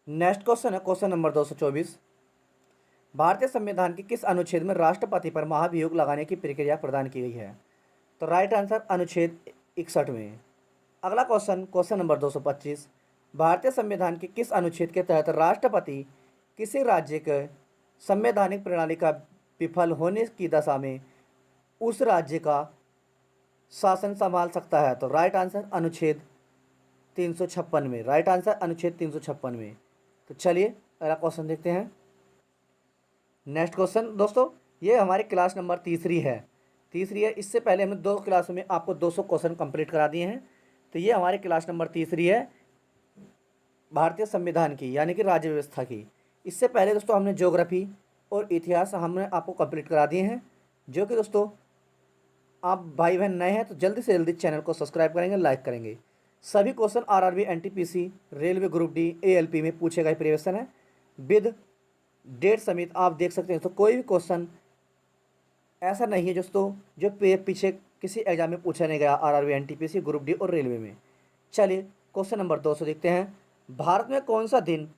Next question है question number 224। भारतीय संविधान के किस अनुच्छेद में राष्ट्रपति पर महाभियोग लगाने की प्रक्रिया प्रदान की गई है? तो राइट आंसर अनुच्छेद 61 में। अगला क्वेश्चन क्वेश्चन नंबर 225। भारतीय संविधान के किस अनुच्छेद के तहत राष्ट्रपति किसी राज्य के संवैधानिक प्रणाली का विफल होने की दशा में उस राज्य का शासन संभाल सकता है? तो राइट आंसर अनुच्छेद 356 में। राइट आंसर अनुच्छेद 356 में। तो चलिए अगला क्वेश्चन देखते हैं। नेक्स्ट क्वेश्चन दोस्तों, ये हमारी क्लास नंबर तीसरी है। इससे पहले हमने 2 क्लासों में आपको 200 क्वेश्चन कंप्लीट करा दिए हैं। तो ये हमारी क्लास नंबर तीसरी है भारतीय संविधान की, यानी कि राज्य व्यवस्था की। इससे पहले दोस्तों हमने ज्योग्राफी और इतिहास हमने आपको कंप्लीट करा दिए हैं। जो कि दोस्तों आप भाई बहन नए हैं तो जल्दी से जल्दी चैनल को सब्सक्राइब करेंगे, लाइक करेंगे। सभी question RRB, NTPC, railway group D, ALP में पूछे गए प्रिपरेशन है विद डेट समेत। आप देख सकते हैं तो कोई भी क्वेश्चन ऐसा नहीं है दोस्तों जो पीछे किसी एग्जाम में पूछा नहीं गया आरआरबी, एनटीपीसी, ग्रुप डी और रेलवे में। चलिए क्वेश्चन नंबर 200 देखते हैं। भारत में कौन सा दिन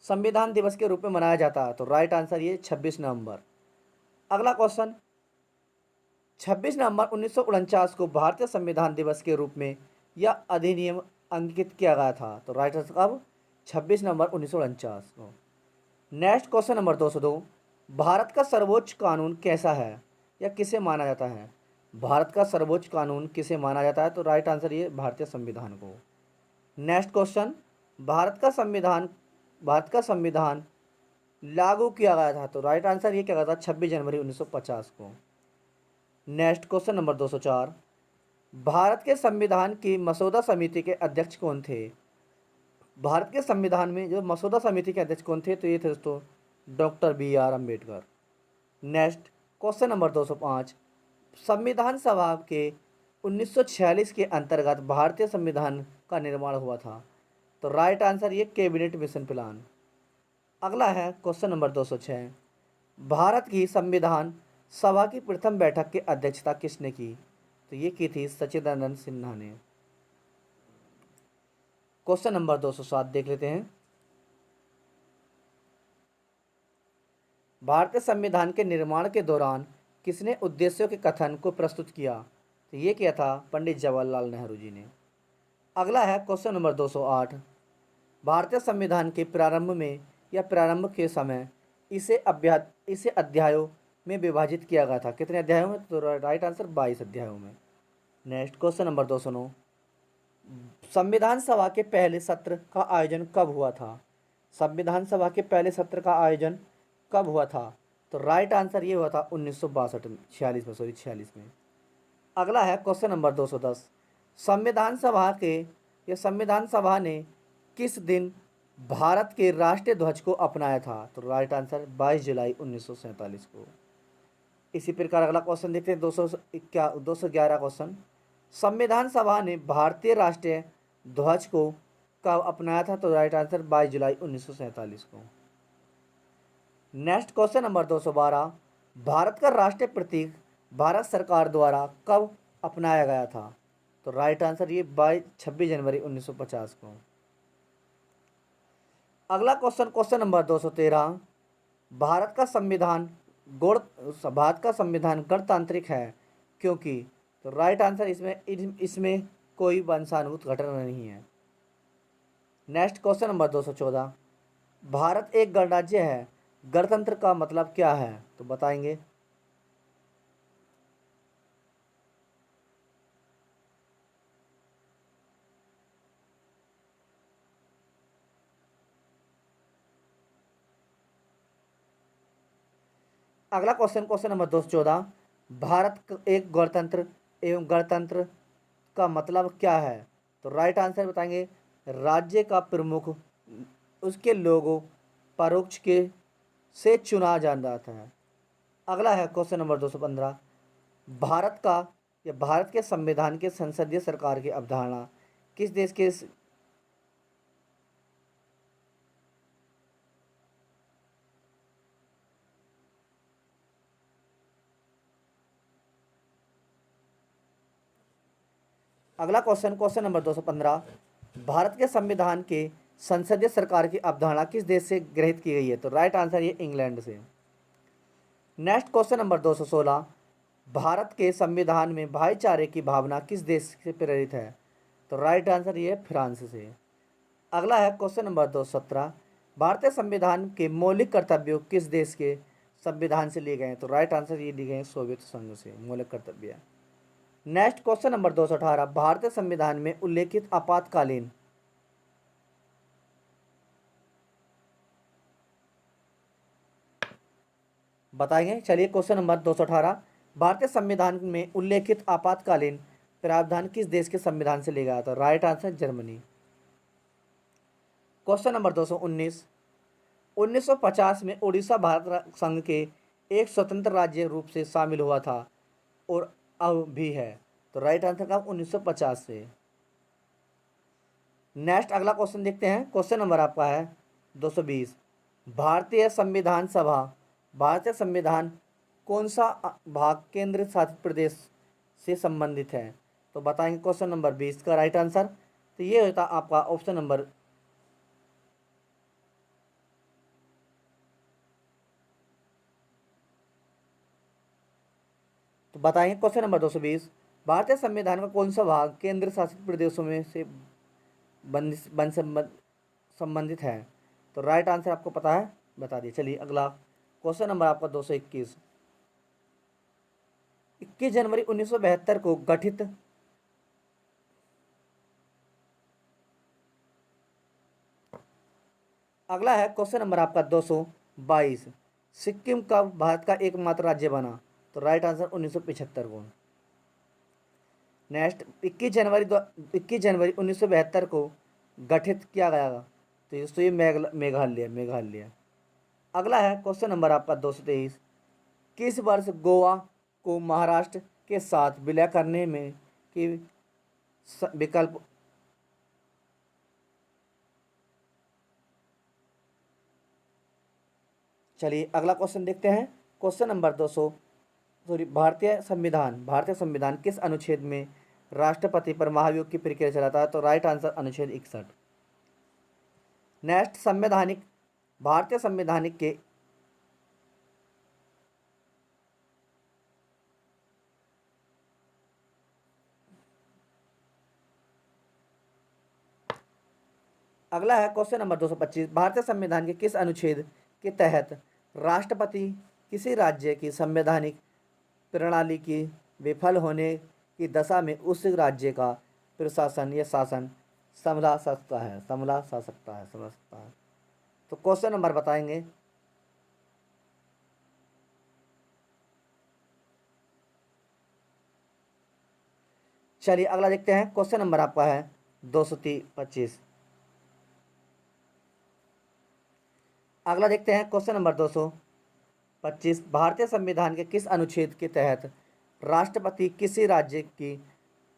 संविधान दिवस के रूप में मनाया जाता है? तो राइट आंसर ये 26 नवंबर। अगला क्वेश्चन, 26 नवंबर 1949 को भारतीय संविधान दिवस के रूप में यह अधिनियम अंकित किया गया था? तो राइट आंसर कब? 26 नवंबर 1949 को। Next question number 202। भारत का सर्वोच्च कानून कैसा है या किसे माना जाता है? भारत का सर्वोच्च कानून किसे माना जाता है? तो राइट आंसर ये भारतीय संविधान को। नेक्स्ट क्वेश्चन, भारत का संविधान लागू किया गया था? तो राइट आंसर ये क्या गया था? 26 जनवरी 1950 को। Next question number 204। भारत के संविधान की मसौदा समिति के अध्यक्ष कौन थे? भारत के संविधान में जो मसौदा समिति के अध्यक्ष कौन थे? तो ये थे दोस्तों doctor BR Ambedkar. Next question number 205। संविधान सभा के 1946 के अंतर्गत भारतीय संविधान का निर्माण हुआ था? तो राइट आंसर ये कैबिनेट मिशन प्लान। अगला है क्वेश्चन नंबर 206। भारत की संविधान सभा की प्रथम बैठक की अध्यक्षता किसने की? तो ये की थी सच्चिदानंद सिन्हा ने। क्वेश्चन नंबर 207 देख लेते हैं। भारतीय संविधान के निर्माण के दौरान किसने उद्देश्यों के कथन को प्रस्तुत किया? तो ये किया था पंडित जवाहरलाल नेहरू जी ने। अगला है क्वेश्चन नंबर 208। भारतीय संविधान के प्रारंभ में या प्रारंभ के समय इसे अध्यायों में विभाजित किया गया था? कितने अध्यायों में? तो राइट आंसर 22 अध्यायों में। Next question number 209। संविधान सभा के पहले सत्र का आयोजन कब हुआ था? संविधान सभा के पहले सत्र का आयोजन कब हुआ था? तो राइट आंसर ये हुआ था 1962 में, 46 में। अगला है क्वेश्चन नंबर 210। संविधान सभा ने किस दिन भारत के राष्ट्रीय ध्वज को अपनाया था? तो राइट आंसर 22 जुलाई 1947 को। इसी प्रकार अगला क्वेश्चन देखते हैं 211 क्वेश्चन। संविधान सभा ने भारतीय राष्ट्रीय ध्वज को कब अपनाया था? तो राइट आंसर 22 जुलाई 1947 को। Next question number 212। भारत का राष्ट्रीय प्रतीक भारत सरकार द्वारा कब अपनाया गया था? तो राइट आंसर ये 26 जनवरी 1950 को। अगला क्वेश्चन क्वेश्चन नंबर 213। भारत का संविधान भारत का संविधान गणतांत्रिक है क्योंकि? तो राइट आंसर इसमें कोई वंशानुगत घटना नहीं है। Next question number 214। भारत एक गणराज्य है, गणतंत्र का मतलब क्या है? तो बताएंगे। अगला क्वेश्चन क्वेश्चन नंबर 214। एक गणतंत्र एवं गणतंत्र का मतलब क्या है? तो राइट आंसर बताएंगे राज्य का प्रमुख उसके लोगों परोक्ष के से चुना जाता है। अगला है क्वेश्चन नंबर 215। भारत का या भारत के संविधान के संसदीय सरकार की अवधारणा किस देश के? अगला क्वेश्चन क्वेश्चन नंबर 215। भारत के संविधान के संसदीय सरकार की अवधारणा किस देश से ग्रहित की गई है? तो राइट आंसर ये इंग्लैंड से। नेक्स्ट क्वेश्चन नंबर 216, भारत के संविधान में भाईचारे की भावना किस देश से प्रेरित है? तो राइट आंसर ये फ्रांस से। अगला है क्वेश्चन नंबर 217, भारतीय संविधान के मौलिक कर्तव्यों किस देश के संविधान से लिए गए हैं? तो राइट आंसर ये लिए गए हैं सोवियत संघ से मौलिक कर्तव्य। नेक्स्ट क्वेश्चन नंबर 218, भारतीय संविधान में उल्लेखित आपातकालीन बताएंगे। चलिए क्वेश्चन नंबर 218, भारतीय संविधान में उल्लेखित आपातकालीन प्रावधान किस देश के संविधान से लिया गया था? Right answer Germany. Question number 219, 1950 में उड़ीसा भारत संघ के एक स्वतंत्र राज्य रूप से शामिल हुआ था और अब भी है। तो राइट आंसर का 1950 से। नेक्स्ट अगला क्वेश्चन देखते हैं। क्वेश्चन नंबर आपका है 220, भारतीय संविधान सभा, भारतीय संविधान कौन सा भाग केंद्र शासित प्रदेश से संबंधित है? तो बताएंगे क्वेश्चन नंबर 20 का राइट आंसर। तो ये होता आपका ऑप्शन नंबर तो बताएंगे क्वेश्चन नंबर 220, भारतीय संविधान का कौन सा भाग केंद्र शासित प्रदेशों में से संबंधित है? तो राइट आंसर आपको पता है, बता दिए। चलिए अगला क्वेश्चन नंबर आपका 221, 21 जनवरी 1972 को गठित अगला है क्वेश्चन नंबर आपका 222, सिक्किम कब भारत का एकमात्र राज्य बना? तो राइट आंसर 1975 को। नेक्स्ट 21 जनवरी 1972 को गठित किया गया तो ये मेघालय मेघालय। अगला है क्वेश्चन नंबर आपका 223, किस वर्ष गोवा को महाराष्ट्र के साथ विलय करने में की विकल्प चलिए अगला क्वेश्चन देखते हैं। क्वेश्चन नंबर 200 सॉरी भारतीय संविधान किस अनुच्छेद में राष्ट्रपति पर महाभियोग की प्रक्रिया चलाता है? तो राइट आंसर अनुच्छेद 61। नेक्स्ट भारतीय संवैधानिक के अगला है क्वेश्चन नंबर 225, भारतीय संविधान के किस अनुच्छेद के तहत राष्ट्रपति किसी राज्य की संवैधानिक प्रणाली की विफल होने की दशा में उस राज्य का प्रशासन या शासन संभला सकता है? तो क्वेश्चन नंबर बताएंगे। चलिए अगला देखते हैं। क्वेश्चन नंबर आपका है 225। अगला देखते हैं क्वेश्चन नंबर 225, भारतीय संविधान के किस अनुच्छेद के तहत राष्ट्रपति किसी राज्य की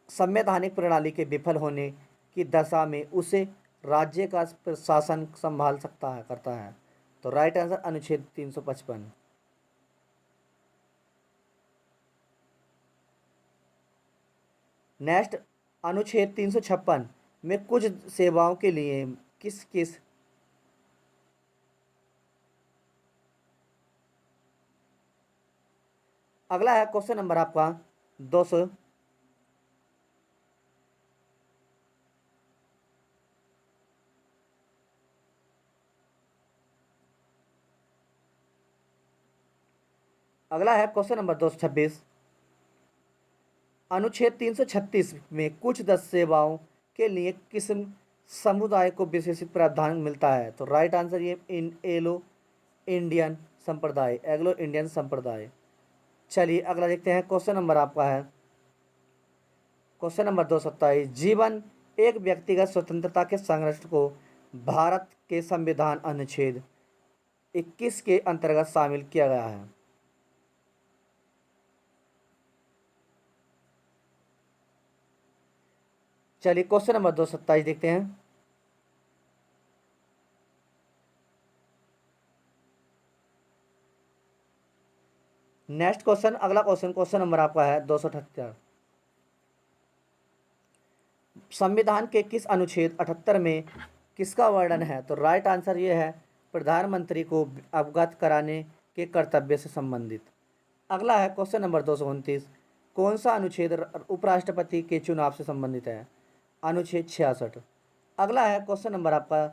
संवैधानिक प्रणाली के विफल होने की दशा में उसे राज्य का शासन संभाल सकता है करता है? तो राइट आंसर अनुच्छेद 355। नेक्स्ट अनुच्छेद 356 में कुछ सेवाओं के लिए किस किस अगला है क्वेश्चन नंबर आपका 200 अगला है क्वेश्चन नंबर 226, अनुच्छेद 336 में कुछ 10 सेवाओं के लिए किस समुदाय को विशेषित प्रावधान मिलता है? तो राइट आंसर ये एग्लो इंडियन संप्रदाय। चलिए अगला देखते हैं। क्वेश्चन नंबर आपका है क्वेश्चन नंबर 227, जीवन एक व्यक्तिगत स्वतंत्रता के संरक्षण को भारत के संविधान अनुच्छेद 21 के अंतर्गत शामिल किया गया है? चलिए क्वेश्चन नंबर 227 देखते हैं। नेक्स्ट क्वेश्चन अगला क्वेश्चन नंबर आपका है 278, संविधान के किस अनुच्छेद 78 में किसका वर्णन है? तो राइट आंसर ये है प्रधानमंत्री को अवगत कराने के कर्तव्य से संबंधित। अगला है क्वेश्चन नंबर 229, कौन सा अनुच्छेद उपराष्ट्रपति के चुनाव से संबंधित है? अनुच्छेद 66। अगला है क्वेश्चन नंबर आपका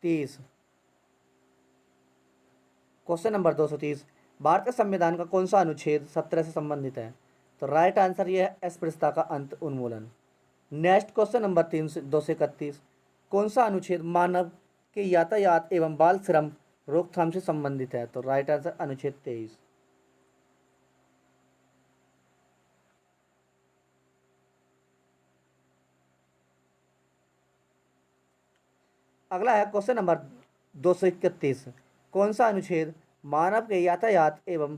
30, क्वेश्चन नंबर 230, भारतीय संविधान का कौन सा अनुच्छेद 17 से संबंधित है? तो राइट आंसर ये है अस्पृश्यता का अंत उन्मूलन। नेक्स्ट क्वेश्चन नंबर 231, कौन सा अनुच्छेद मानव के यातायात एवं बाल श्रम रोकथाम से संबंधित है? तो राइट आंसर अनुच्छेद 23। अगला है क्वेश्चन नंबर 231, कौन सा अनुच्छेद मानव के यातायात एवं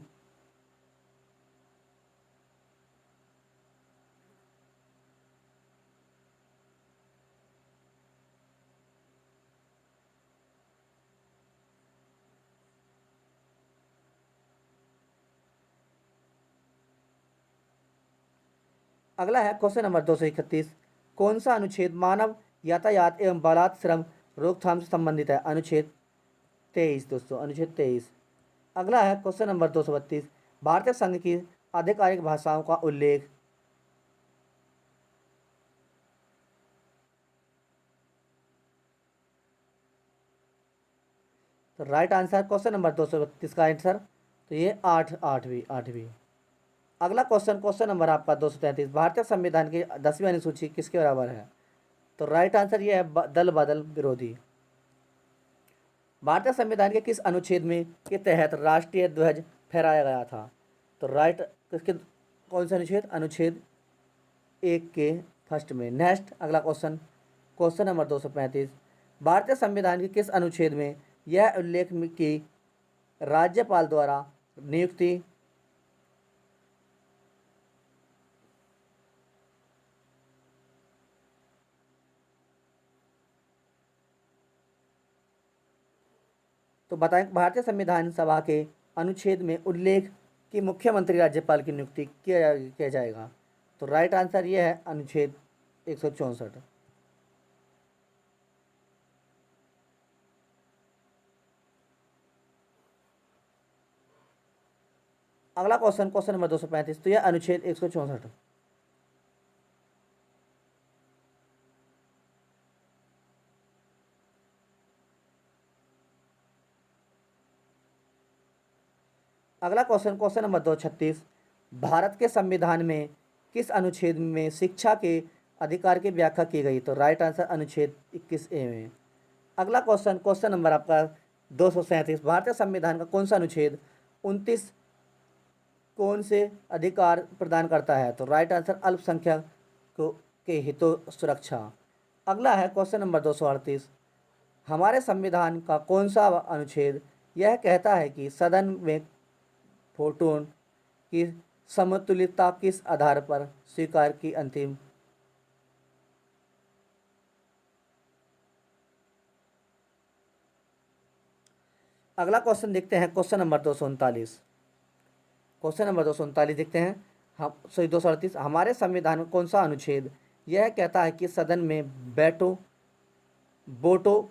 अगला है क्वेश्चन नंबर 231, कौन सा अनुच्छेद मानव यातायात एवं बालात श्रम रोकथाम से संबंधित है? अनुच्छेद 23 दोस्तों, अनुच्छेद 23। अगला है क्वेश्चन नंबर 232, भारतीय संघ की आधिकारिक भाषाओं का उल्लेख। तो राइट आंसर क्वेश्चन नंबर 232 का आंसर तो ये आठवीं। अगला क्वेश्चन, क्वेश्चन नंबर आपका 233, भारतीय संविधान की 10वीं अनुसूची किसके बराबर है? तो राइट आंसर ये है दल बदल विरोधी। भारतीय संविधान के किस अनुच्छेद में के तहत राष्ट्रीय ध्वज फहराया गया था? तो राइट किसके कौन सा अनुच्छेद? अनुच्छेद 1 के फर्स्ट में। नेक्स्ट अगला क्वेश्चन, क्वेश्चन नंबर 235, भारतीय संविधान के किस अनुच्छेद में यह उल्लेख की राज्यपाल द्वारा नियुक्ति तो बताएं भारतीय संविधान सभा के अनुच्छेद में उल्लेख कि मुख्यमंत्री राज्यपाल की नियुक्ति किया जाएगा? तो राइट आंसर ये है अनुच्छेद 164। अगला क्वेश्चन, क्वेश्चन नंबर 235, तो यह अनुच्छेद 164। अगला क्वेश्चन, क्वेश्चन नंबर 236, भारत के संविधान में किस अनुच्छेद में शिक्षा के अधिकार की व्याख्या की गई? तो राइट आंसर अनुच्छेद 21A में। अगला क्वेश्चन, क्वेश्चन नंबर आपका 237, भारतीय संविधान का कौन सा अनुच्छेद 29 कौन से अधिकार प्रदान करता है? तो राइट आंसर अल्पसंख्यक को के हितों सुरक्षा। अगला है क्वेश्चन नंबर 238, हमारे संविधान का कौन सा अनुच्छेद यह कहता है कि सदन में फोटोन की समतुल्यता किस आधार पर स्वीकार की अंतिम? अगला क्वेश्चन देखते हैं, क्वेश्चन नंबर 239, क्वेश्चन नंबर 239 देखते हैं हम 238, हमारे संविधान में कौन सा अनुच्छेद यह कहता है कि सदन में वोटों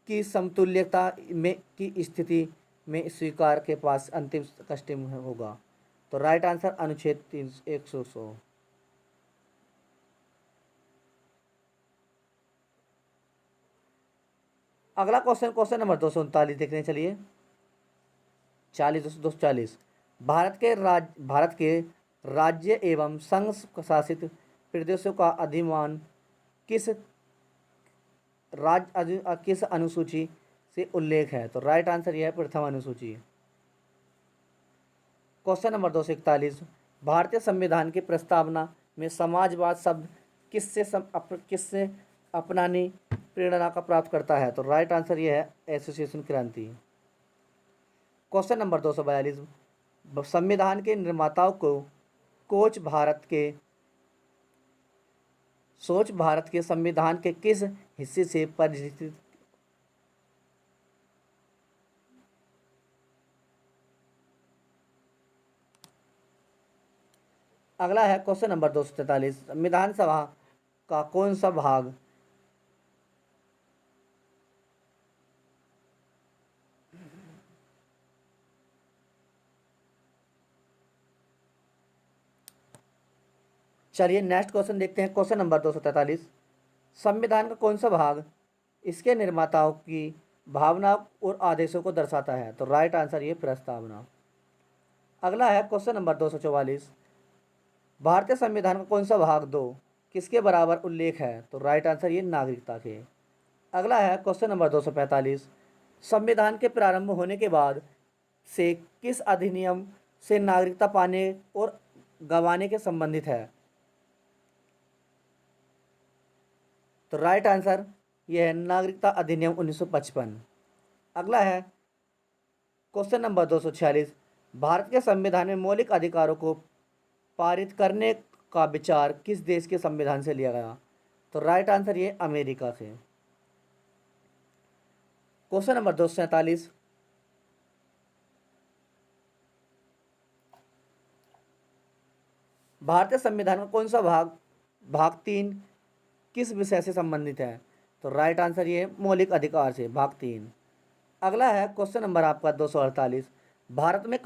की समतुल्यता में की स्थिति में स्वीकार के पास अंतिम कस्टम होगा? तो राइट आंसर अनुच्छेद 100। अगला क्वेश्चन, क्वेश्चन नंबर 239 देखने चलिए 240, भारत के राज्य एवं संघ शासित प्रदेशों का अधिमान किस किस अनुसूची से उल्लेख है? तो राइट आंसर यह है प्रथम अनुसूची। क्वेश्चन नंबर 241, भारतीय संविधान की प्रस्तावना में समाजवाद शब्द किससे अपनाने प्रेरणा का प्राप्त करता है? तो राइट आंसर यह है एसोसिएशन क्रांति। क्वेश्चन नंबर 242, संविधान के निर्माताओं को सोच भारत के संविधान के किस हिस्से से परिचित? अगला है क्वेश्चन नंबर 243, संविधान सभा का कौन सा भाग चलिए नेक्स्ट क्वेश्चन देखते हैं। क्वेश्चन नंबर 243, संविधान का कौन सा भाग इसके निर्माताओं की भावना और आदेशों को दर्शाता है? तो राइट आंसर ये प्रस्तावना। अगला है क्वेश्चन नंबर 244, भारतीय संविधान का कौन सा भाग 2 किसके बराबर उल्लेख है? तो राइट आंसर ये नागरिकता के। अगला है क्वेश्चन नंबर 245, संविधान के प्रारंभ होने के बाद से किस अधिनियम से नागरिकता पाने और गंवाने के संबंधित है? तो राइट आंसर यह है नागरिकता अधिनियम 1955। अगला है क्वेश्चन नंबर 246, भारत के संविधान में मौलिक अधिकारों को पारित करने का विचार किस देश के संविधान से लिया गया? तो राइट आंसर ये अमेरिका से। क्वेश्चन नंबर 247, भारतीय संविधान का कौन सा भाग भाग 3 किस विषय से संबंधित है? तो राइट आंसर ये मौलिक अधिकार से, भाग 3। अगला है क्वेश्चन नंबर आपका 248, भारत में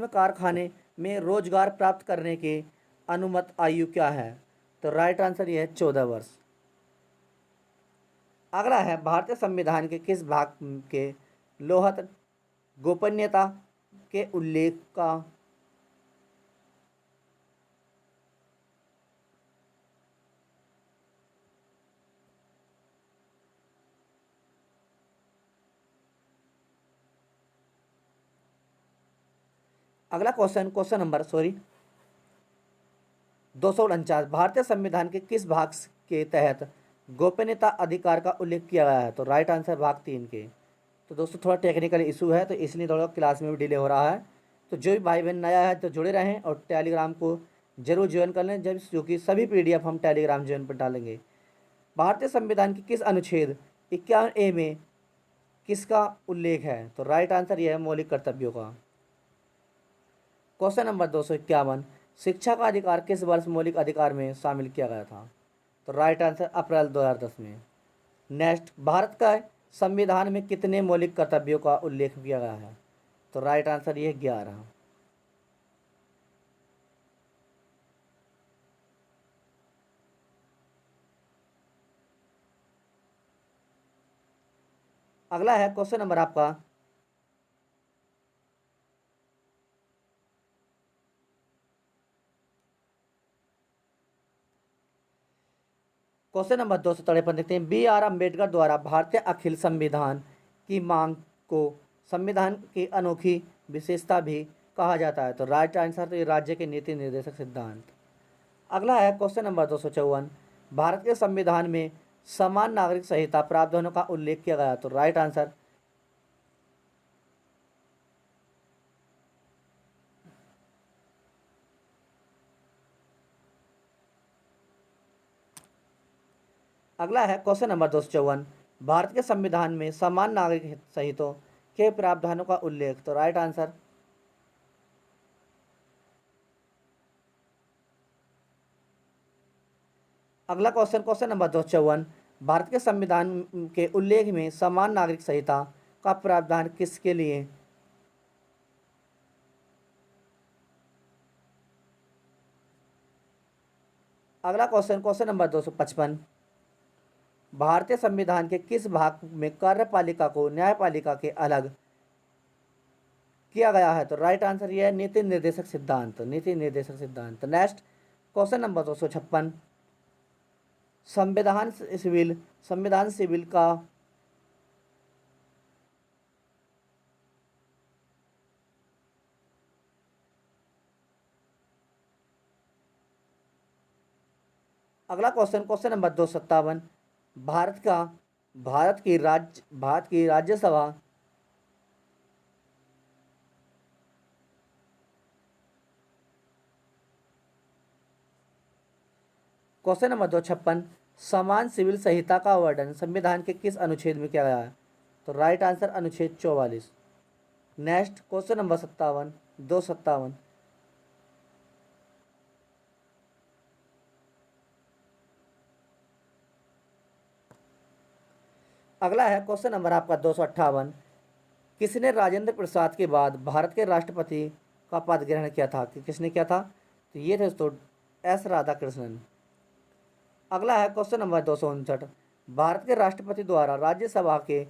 कारखाने में रोजगार प्राप्त करने की अनुमत आयु क्या है? तो राइट आंसर ये है 14 वर्ष। अगला है भारतीय संविधान के किस भाग के लोहत गोपनीयता के उल्लेख का अगला क्वेश्चन नंबर 249, भारतीय संविधान के किस भाग के तहत गोपनीयता अधिकार का उल्लेख किया गया है? तो राइट आंसर भाग 3 के। तो दोस्तों थोड़ा टेक्निकल इशू है तो इसलिए थोड़ा क्लास में भी डिले हो रहा है। तो जो भी भाई बहन नया है तो जुड़े रहें और टेलीग्राम को जरूर ज्वाइन कर लें, जब क्योंकि सभी PDF हम टेलीग्राम ज्वाइन पर डालेंगे। भारतीय संविधान के किस अनुच्छेद 51A में किसका उल्लेख है? तो राइट आंसर यह है मौलिक कर्तव्यों का। क्वेश्चन नंबर 251, शिक्षा का अधिकार किस वर्ष मौलिक अधिकार में शामिल किया गया था? तो राइट आंसर अप्रैल 2010 में। नेक्स्ट, भारत का संविधान में कितने मौलिक कर्तव्यों का उल्लेख किया गया है? तो राइट आंसर ये 11। अगला है क्वेश्चन नंबर आपका क्वेश्चन नंबर 253 देखते हैं। BR अम्बेडकर द्वारा भारतीय अखिल संविधान की मांग को संविधान की अनोखी विशेषता भी कहा जाता है। तो राइट आंसर तो ये राज्य के नीति निर्देशक सिद्धांत। अगला है क्वेश्चन नंबर 254, भारत के संविधान में समान नागरिक संहिता प्रावधानों का उल्लेख किया गया। तो राइट आंसर अगला है क्वेश्चन नंबर 254, भारत के संविधान में समान नागरिक संहितों के प्रावधानों का उल्लेख। तो राइट आंसर अगला क्वेश्चन नंबर 254, भारत के संविधान के उल्लेख में समान नागरिक संहिता का प्रावधान किसके लिए? अगला क्वेश्चन नंबर 255, भारतीय संविधान के किस भाग में कार्यपालिका को न्यायपालिका के अलग किया गया है? तो राइट आंसर ये है नीति निर्देशक सिद्धांत, नीति निर्देशक सिद्धांत। नेक्स्ट क्वेश्चन नंबर 256, संविधान सिविल का अगला क्वेश्चन नंबर 257, भारत की राज्यसभा क्वेश्चन नंबर 256, समान सिविल संहिता का वर्णन संविधान के किस अनुच्छेद में किया गया है? तो राइट आंसर अनुच्छेद 44। नेक्स्ट क्वेश्चन नंबर 257, अगला है क्वेश्चन नंबर आपका 258, किसने राजेंद्र प्रसाद के बाद भारत के राष्ट्रपति का पद ग्रहण किया था? कि किसने किया था? तो ये थे दोस्तों एस राधाकृष्णन। अगला है क्वेश्चन नंबर 259। भारत के राष्ट्रपति द्वारा राज्यसभा के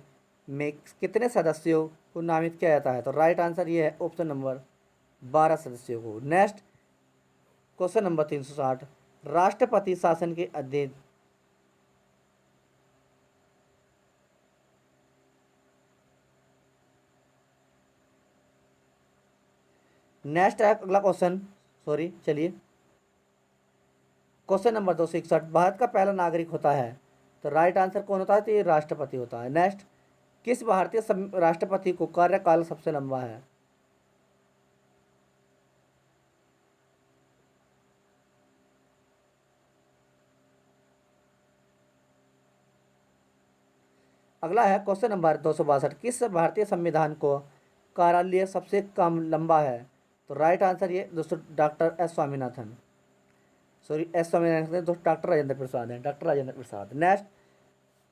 में कितने सदस्यों को नामित किया जाता है? तो राइट आंसर ये है ऑप्शन नंबर 12 सदस्यों को। Next question number 360। राष्ट्रपति शासन के अध्ययन नेक्स्ट है अगला क्वेश्चन, सॉरी चलिए, क्वेश्चन नंबर 261। भारत का पहला नागरिक होता है? तो राइट आंसर कौन होता है? तो ये राष्ट्रपति होता है। नेक्स्ट, किस भारतीय राष्ट्रपति को कार्यकाल सबसे लंबा है? अगला है क्वेश्चन नंबर 262। किस भारतीय संविधान को कार्यालय सबसे कम लंबा है? तो राइट आंसर ये दोस्तों doctor S Swaminathan, sorry S Swaminathan, दोस्तों डॉक्टर राजेंद्र प्रसाद हैं, doctor Rajendra Prasad. Next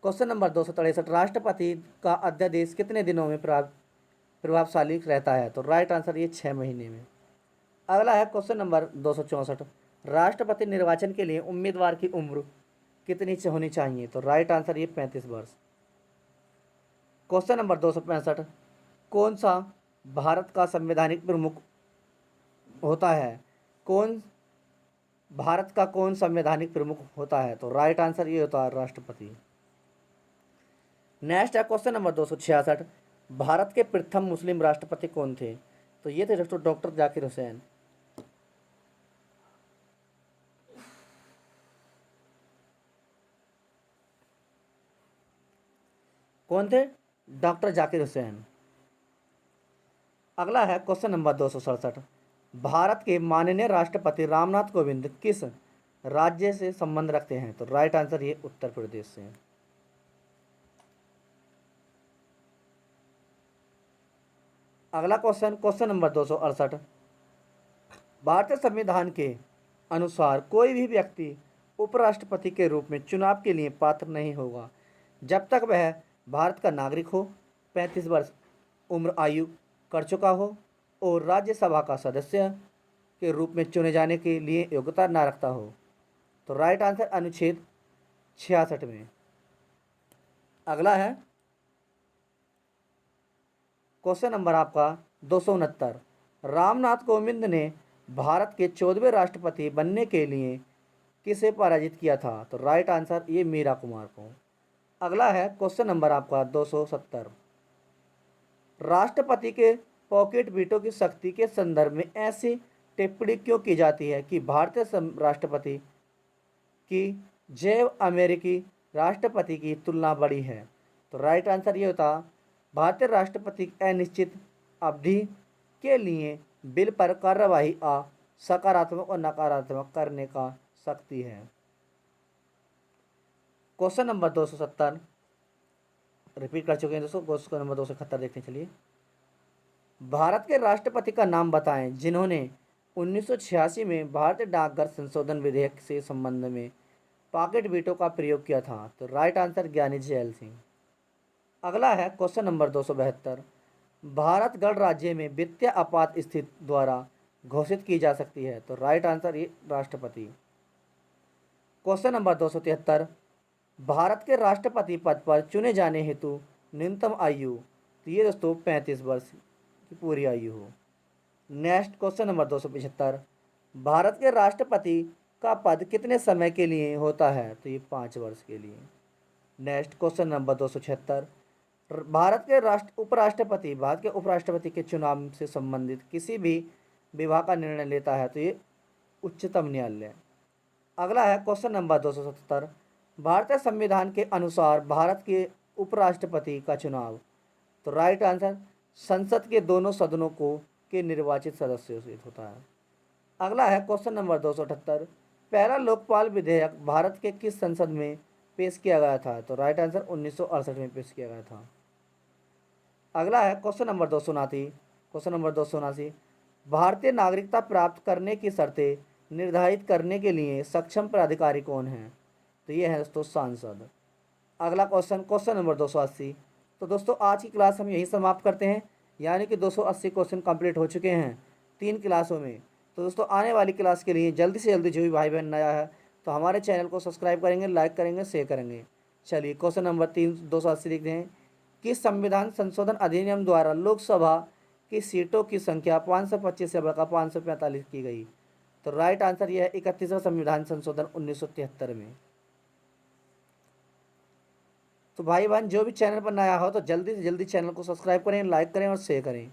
question number 263। राष्ट्रपति का अध्यादेश कितने दिनों में प्रभावशाली रहता है? तो राइट आंसर ये 6 महीने में। अगला है क्वेश्चन नंबर 264। राष्ट्रपति निर्वाचन के लिए उम्मीदवार की उम्र कितनी होनी चाहिए? तो राइट आंसर ये 35 वर्ष। Question number 265। कौन सा भारत का संवैधानिक प्रमुख होता है? कौन भारत का कौन संवैधानिक प्रमुख होता है? तो राइट आंसर ये होता है राष्ट्रपति। नेक्स्ट है क्वेश्चन नंबर 266। भारत के प्रथम मुस्लिम राष्ट्रपति कौन थे? तो ये थे दोस्तों डॉक्टर जाकिर हुसैन। कौन थे? डॉक्टर जाकिर हुसैन। अगला है क्वेश्चन नंबर 267। भारत के माननीय राष्ट्रपति रामनाथ कोविंद किस राज्य से संबंध रखते हैं? तो राइट आंसर ये उत्तर प्रदेश से है। अगला क्वेश्चन, क्वेश्चन नंबर 268। भारतीय संविधान के अनुसार कोई भी व्यक्ति उपराष्ट्रपति के रूप में चुनाव के लिए पात्र नहीं होगा जब तक वह भारत का नागरिक हो, 35 वर्ष उम्र आयु कर चुका हो और राज्यसभा का सदस्य के रूप में चुने जाने के लिए योग्यता न रखता हो। तो राइट आंसर अनुच्छेद 66 में। अगला है क्वेश्चन नंबर आपका 269। रामनाथ कोविंद ने भारत के 14वें राष्ट्रपति बनने के लिए किसे पराजित किया था? तो राइट आंसर ये मीरा कुमार को। अगला है क्वेश्चन नंबर आपका 270। राष्ट्रपति के पॉकेट वीटो की शक्ति के संदर्भ में ऐसी टिप्पणी क्यों की जाती है कि भारतीय राष्ट्रपति की जैव अमेरिकी राष्ट्रपति की तुलना बड़ी है? तो राइट आंसर ये होता, भारतीय राष्ट्रपति अनिश्चित अवधि के लिए बिल पर कार्यवाही सकारात्मक और नकारात्मक करने का शक्ति है। क्वेश्चन नंबर 270 रिपीट कर चुके हैं दोस्तों। क्वेश्चन नंबर 271 देखते हैं, चलिए। भारत के राष्ट्रपति का नाम बताएं जिन्होंने 1986 में भारतीय डाकघर संशोधन विधेयक से संबंध में पॉकेट वीटो का प्रयोग किया था। तो राइट आंसर ज्ञानी जैल सिंह। अगला है क्वेश्चन नंबर 272। भारत गणराज्य में वित्तीय आपात स्थिति द्वारा घोषित की जा सकती है? तो राइट आंसर ये राष्ट्रपति। Question number 273। भारत के राष्ट्रपति पद पर चुने जाने हेतु न्यूनतम आयु? तो ये दोस्तों 35 वर्ष की पूरी आयु हो। Next question number 275। भारत के राष्ट्रपति का पद कितने समय के लिए होता है? तो ये 5 वर्ष के लिए। Next question number 276। भारत के उपराष्ट्रपति भारत के उपराष्ट्रपति के चुनाव से संबंधित किसी भी विभाग का निर्णय लेता है? तो ये उच्चतम न्यायालय। अगला है क्वेश्चन नंबर 277। भारतीय संविधान के अनुसार भारत के उपराष्ट्रपति का चुनाव? तो राइट आंसर संसद के दोनों सदनों को के निर्वाचित सदस्यों से होता है। अगला है क्वेश्चन नंबर 278। पहला लोकपाल विधेयक भारत के किस संसद में पेश किया गया था? तो राइट आंसर 1968 में पेश किया गया था। अगला है क्वेश्चन नंबर 279। Question number 279। भारतीय नागरिकता प्राप्त करने की शर्तें निर्धारित करने के लिए सक्षम प्राधिकारी कौन है? तो ये है दोस्तों सांसद। अगला क्वेश्चन, क्वेश्चन नंबर 280। तो दोस्तों आज की क्लास हम यही समाप्त करते हैं, यानी कि 280 क्वेश्चन कंप्लीट हो चुके हैं 3 क्लासों में। तो दोस्तों आने वाली क्लास के लिए जल्दी से जल्दी जो भी भाई बहन नया है तो हमारे चैनल को सब्सक्राइब करेंगे, लाइक करेंगे, शेयर करेंगे। चलिए क्वेश्चन नंबर 3 280 लिखते हैं कि संविधान संशोधन अधिनियम द्वारा लोकसभा की सीटों की संख्या 525 से बढ़कर 545 की गई। तो राइट आंसर यह है 31वां संविधान संशोधन 1973 में। तो भाई बहन जो भी चैनल पर नया हो तो जल्दी से जल्दी चैनल को सब्सक्राइब करें, लाइक करें और शेयर करें।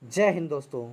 जय हिंद दोस्तों।